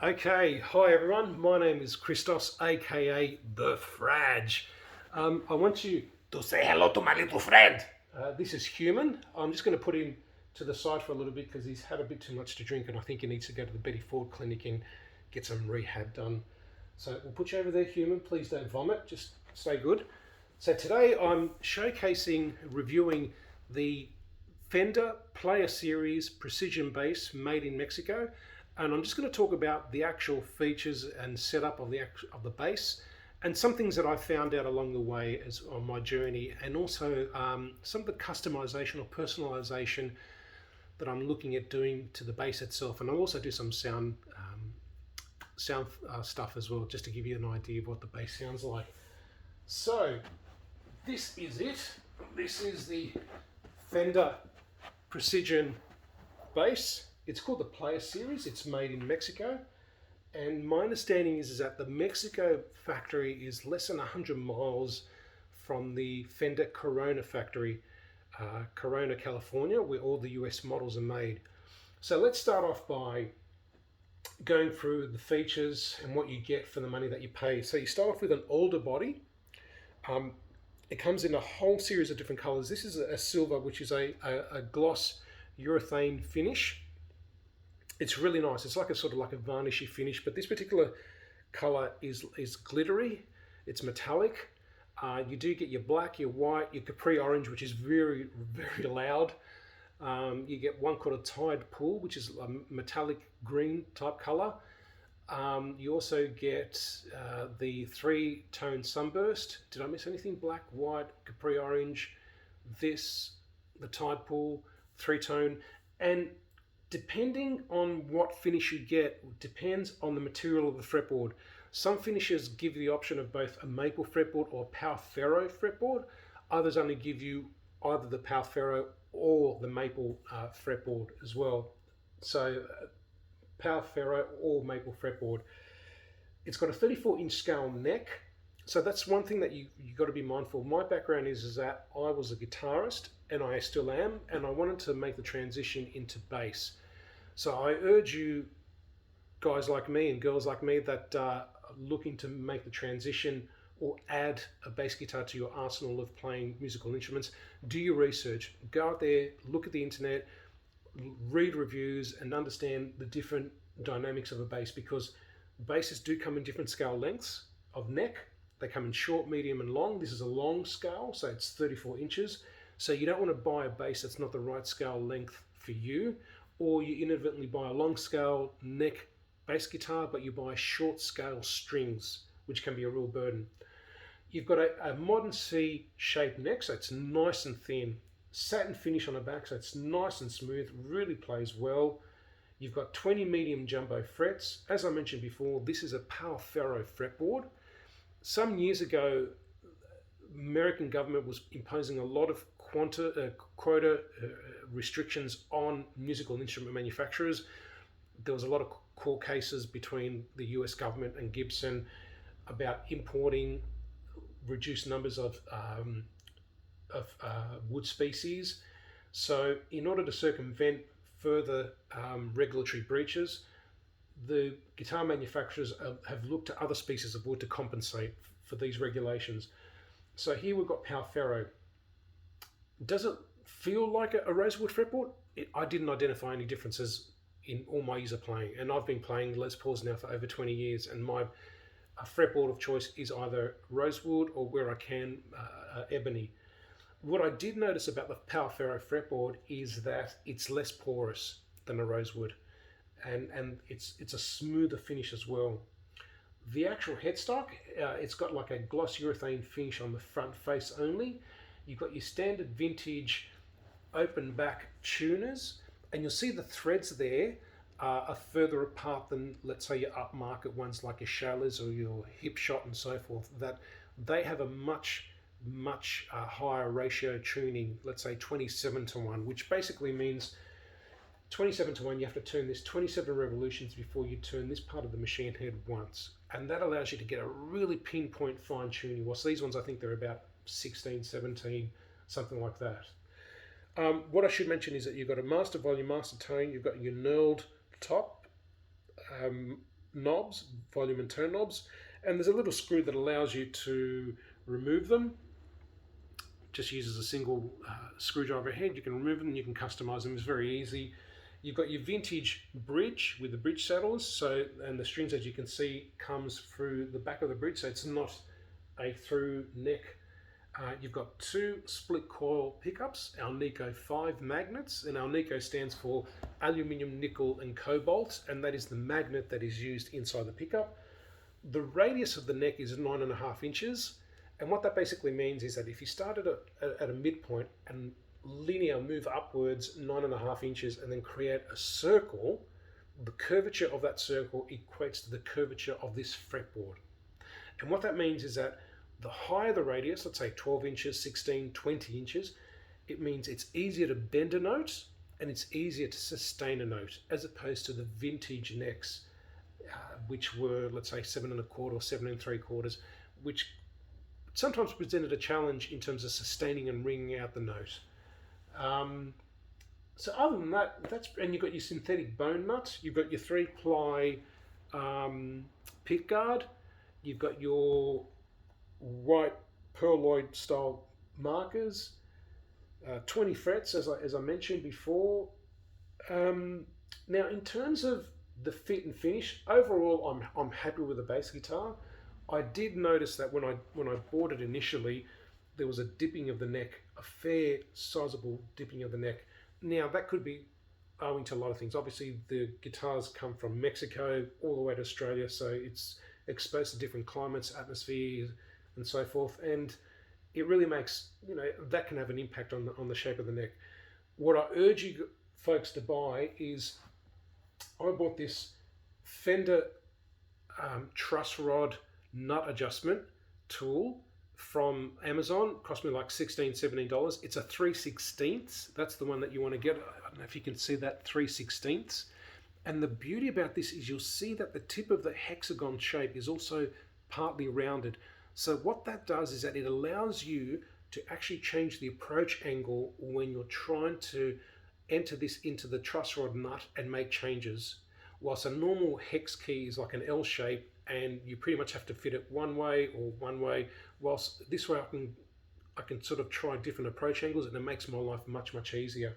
Okay, hi everyone. My name is Christos, aka the Frage. I want you to say hello to my little friend. This is Human. I'm just going to put him to the side for a little bit because he's had a bit too much to drink and I think he needs to go to the Betty Ford Clinic and get some rehab done. So we'll put you over there, Human. Please don't vomit. Just stay good. So today I'm showcasing, reviewing the Fender Player Series Precision Bass made in Mexico, and I'm just going to talk about the actual features and setup of the bass, and some things that I found out along the way as on my journey, and also some of the customization or personalization that I'm looking at doing to the bass itself, and I'll also do some sound stuff as well, just to give you an idea of what the bass sounds like. So this is it. This is the Fender Precision bass. It's called the Player Series. It's made in Mexico. And my understanding is that the Mexico factory is less than 100 miles from the Fender Corona factory, Corona, California, where all the US models are made. So let's start off by going through the features and what you get for the money that you pay. So you start off with an older body. Um, it comes in a whole series of different colors. This is a silver, which is a gloss urethane finish. It's really nice. It's like a sort of like a varnishy finish, but this particular color is glittery. It's metallic. You do get your black, your white, your capri orange, which is very, very loud. You get one called a tide pool, which is a metallic green type color. You also get the three-tone sunburst. Did I miss anything? Black, white, capri orange, this, the tide pool, three-tone. And depending on what finish you get, depends on the material of the fretboard. Some finishes give you the option of both a maple fretboard or a power ferro fretboard. Others only give you either the power ferro or the maple fretboard as well. So power ferro or maple fretboard. It's got a 34-inch scale neck. So that's one thing that you got to be mindful. My background is that I was a guitarist and I still am, and I wanted to make the transition into bass. So I urge you, guys like me and girls like me, that are looking to make the transition or add a bass guitar to your arsenal of playing musical instruments, do your research. Go out there, look at the internet, read reviews, and understand the different dynamics of a bass, because basses do come in different scale lengths of neck. They come in short, medium, and long. This is a long scale, so it's 34 inches. So you don't want to buy a bass that's not the right scale length for you, or you inadvertently buy a long scale neck bass guitar, but you buy short scale strings, which can be a real burden. You've got a modern C shaped neck, so it's nice and thin. Satin finish on the back, so it's nice and smooth, really plays well. You've got 20 medium jumbo frets. As I mentioned before, this is a power ferro fretboard. Some years ago, American government was imposing a lot of quota restrictions on musical instrument manufacturers. There was a lot of court cases between the US government and Gibson about importing reduced numbers of wood species. So in order to circumvent further regulatory breaches, the guitar manufacturers have looked to other species of wood to compensate for these regulations. So here we've got power ferro. Does it feel like a rosewood fretboard? I didn't identify any differences in all my years of playing, and I've been playing Les Pauls now for over 20 years, and my fretboard of choice is either rosewood or, where I can, ebony. What I did notice about the power ferro fretboard is that it's less porous than a rosewood, and it's a smoother finish as well. The actual headstock, it's got like a gloss urethane finish on the front face only. You've got your standard vintage open back tuners, and you'll see the threads there are further apart than, let's say, your upmarket ones like your Shalas or your Hip Shot and so forth. That they have a much higher ratio tuning, let's say 27-1, which basically means 27-1, you have to turn this 27 revolutions before you turn this part of the machine head once. And that allows you to get a really pinpoint fine tuning. Whilst these ones, I think they're about 16, 17, something like that. What I should mention is that you've got a master volume, master tone, you've got your knurled top, knobs, volume and tone knobs, and there's a little screw that allows you to remove them. Just uses a single screwdriver head. You can remove them, you can customize them. It's very easy. You've got your vintage bridge with the bridge saddles, and the strings, as you can see, comes through the back of the bridge, so it's not a through neck. You've got 2 split coil pickups, Alnico 5 magnets, and Alnico stands for aluminium, nickel and cobalt, and that is the magnet that is used inside the pickup. The radius of the neck is 9.5 inches, and what that basically means is that if you started at a midpoint and linear move upwards 9.5 inches and then create a circle, the curvature of that circle equates to the curvature of this fretboard. And what that means is that the higher the radius, let's say 12 inches, 16, 20 inches, it means it's easier to bend a note and it's easier to sustain a note, as opposed to the vintage necks, which were, let's say, 7.25 or 7.75, which sometimes presented a challenge in terms of sustaining and ringing out the note. So other than that, and you've got your synthetic bone nut, you've got your 3-ply pick guard, you've got your white pearloid style markers, 20 frets as I mentioned before. Now in terms of the fit and finish, overall I'm happy with the bass guitar. I did notice that when I bought it initially, there was a dipping of the neck, a fair sizable dipping of the neck. Now that could be owing to a lot of things. Obviously the guitars come from Mexico all the way to Australia, so it's exposed to different climates, atmospheres and so forth, and it really makes, that can have an impact on the shape of the neck. What I urge you folks to buy is, I bought this Fender truss rod nut adjustment tool from Amazon. Cost me like $16, $17. It's a 3/16. That's the one that you want to get. I don't know if you can see that, 3/16. And the beauty about this is you'll see that the tip of the hexagon shape is also partly rounded. So what that does is that it allows you to actually change the approach angle when you're trying to enter this into the truss rod nut and make changes. Whilst a normal hex key is like an L shape and you pretty much have to fit it one way or one way, whilst this way I can sort of try different approach angles, and it makes my life much, much easier.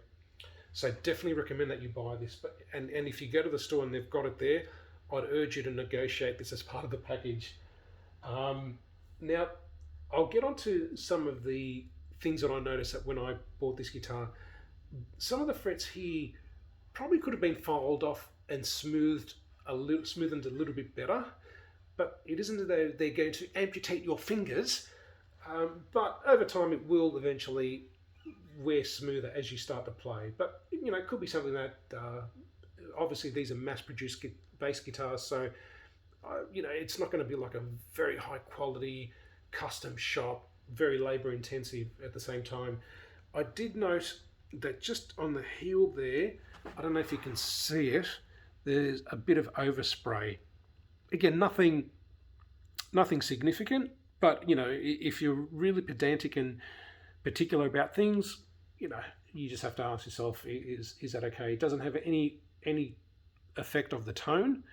So definitely recommend that you buy this. And if you go to the store and they've got it there, I'd urge you to negotiate this as part of the package. Now, I'll get on to some of the things that I noticed that when I bought this guitar. Some of the frets here probably could have been filed off and smoothened a little bit better, but it isn't that they're going to amputate your fingers, but over time it will eventually wear smoother as you start to play. But it could be something that obviously these are mass-produced bass guitars, so it's not going to be like a very high quality custom shop, very labor intensive at the same time. I did note that just on the heel there, I don't know if you can see it, there's a bit of overspray. Again, nothing significant, but if you're really pedantic and particular about things, you just have to ask yourself, is that okay? It doesn't have any effect of the tone,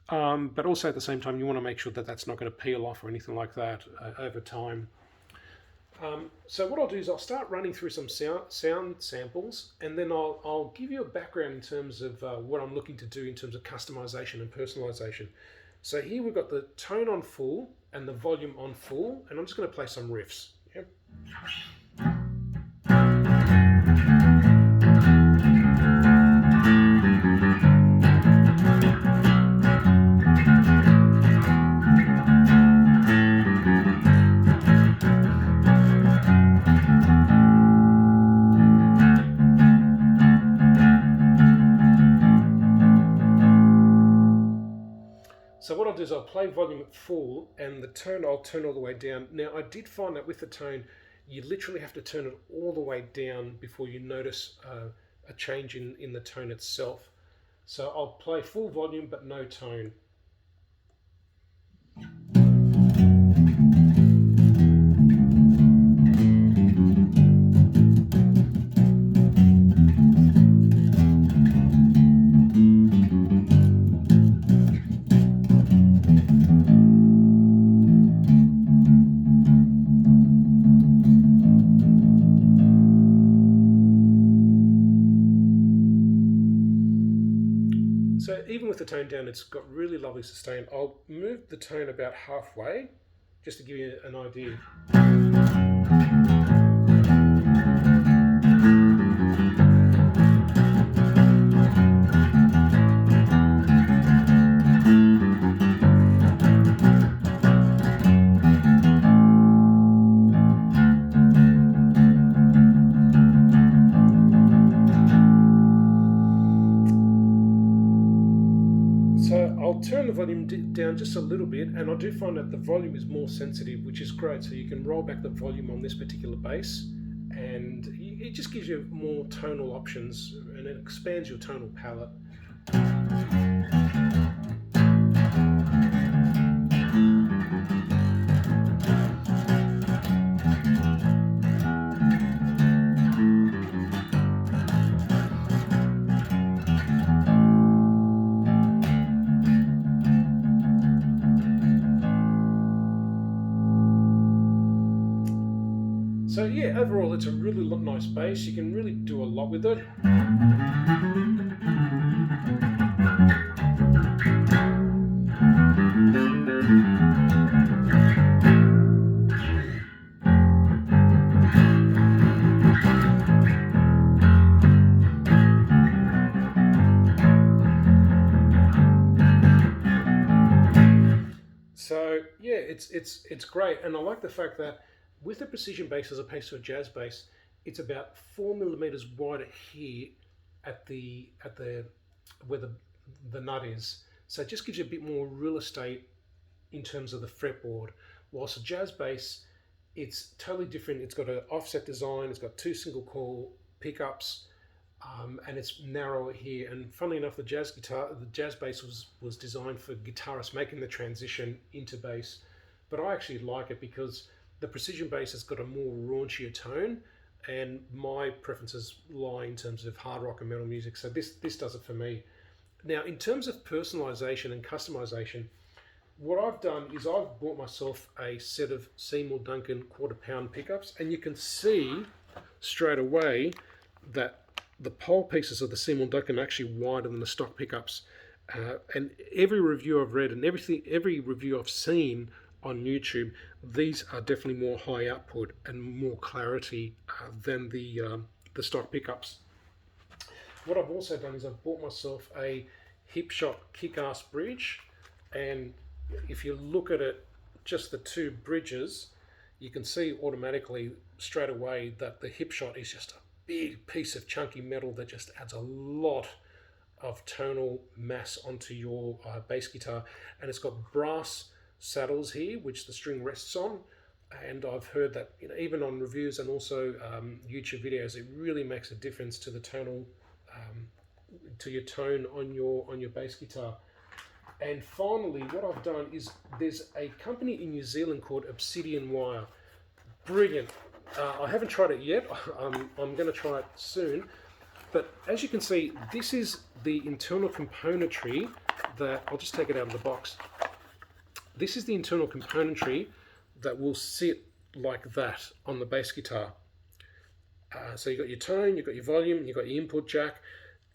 but also at the same time you want to make sure that that's not going to peel off or anything like that over time. So what I'll do is I'll start running through some sound samples, and then I'll give you a background in terms of what I'm looking to do in terms of customization and personalization. So here we've got the tone on full and the volume on full, and I'm just going to play some riffs. Yep. So what I'll do is I'll play volume at full, and the tone I'll turn all the way down. Now I did find that with the tone, you literally have to turn it all the way down before you notice a change in the tone itself. So I'll play full volume but no tone. So even with the tone down, it's got really lovely sustain. I'll move the tone about halfway, just to give you an idea. So I'll turn the volume down just a little bit, and I do find that the volume is more sensitive, which is great. So you can roll back the volume on this particular bass, and it just gives you more tonal options, and it expands your tonal palette. So yeah, overall it's a really nice bass. You can really do a lot with it. So yeah, it's great, and I like the fact that with a precision bass as opposed to a jazz bass, it's about 4 millimeters wider here at the where the nut is. So it just gives you a bit more real estate in terms of the fretboard. Whilst a jazz bass, it's totally different. It's got an offset design. It's got 2 single coil pickups. And it's narrower here. And funnily enough, the jazz bass was designed for guitarists making the transition into bass. But I actually like it because the precision bass has got a more raunchier tone, and my preferences lie in terms of hard rock and metal music. So this does it for me. Now, in terms of personalization and customization, what I've done is I've bought myself a set of Seymour Duncan 1/4 pound pickups, and you can see straight away that the pole pieces of the Seymour Duncan are actually wider than the stock pickups. And every review I've read and every review I've seen on YouTube, these are definitely more high output and more clarity than the stock pickups. What I've also done is I've bought myself a Hipshot kick-ass bridge, and if you look at it, just the 2 bridges, you can see automatically straight away that the Hipshot is just a big piece of chunky metal that just adds a lot of tonal mass onto your bass guitar. And it's got brass saddles here, which the string rests on. And I've heard that, you know, even on reviews and also YouTube videos, it really makes a difference to the tonal, to your tone on your bass guitar. And finally, what I've done is there's a company in New Zealand called Obsidian Wire. Brilliant. I haven't tried it yet. I'm going to try it soon. But as you can see, this is the internal componentry that, I'll just take it out of the box. This is the internal componentry that will sit like that on the bass guitar. So you've got your tone, you've got your volume, you've got your input jack,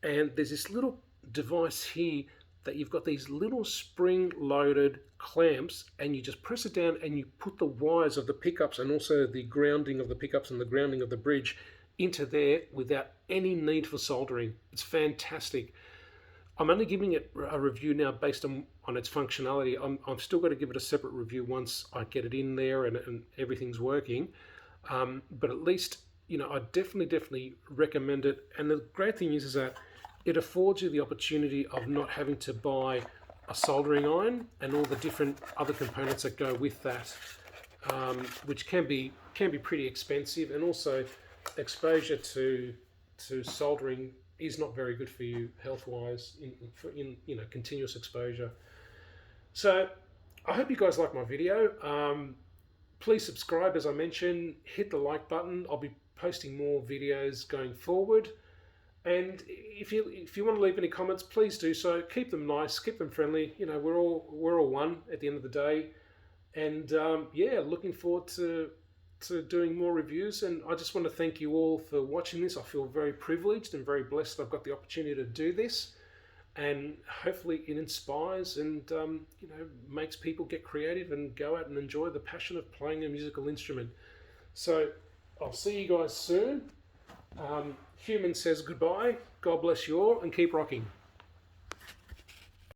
and there's this little device here that you've got these little spring-loaded clamps, and you just press it down and you put the wires of the pickups and also the grounding of the pickups and the grounding of the bridge into there without any need for soldering. It's fantastic. I'm only giving it a review now based on its functionality. I've still got to give it a separate review once I get it in there and everything's working. But at least, you know, I definitely recommend it. And the great thing is that it affords you the opportunity of not having to buy a soldering iron and all the different other components that go with that, which can be pretty expensive, and also exposure to soldering is not very good for you health-wise in you know, continuous exposure. So I hope you guys like my video. Please subscribe, as I mentioned, hit the like button. I'll be posting more videos going forward. And if you want to leave any comments, please do so. Keep them nice, keep them friendly. You know, we're all one at the end of the day. And yeah, looking forward to doing more reviews. And I just want to thank you all for watching this. I feel very privileged and very blessed that I've got the opportunity to do this. and hopefully it inspires and you know, makes people get creative and go out and enjoy the passion of playing a musical instrument. So I'll see you guys soon. Human says goodbye. God bless you all and keep rocking.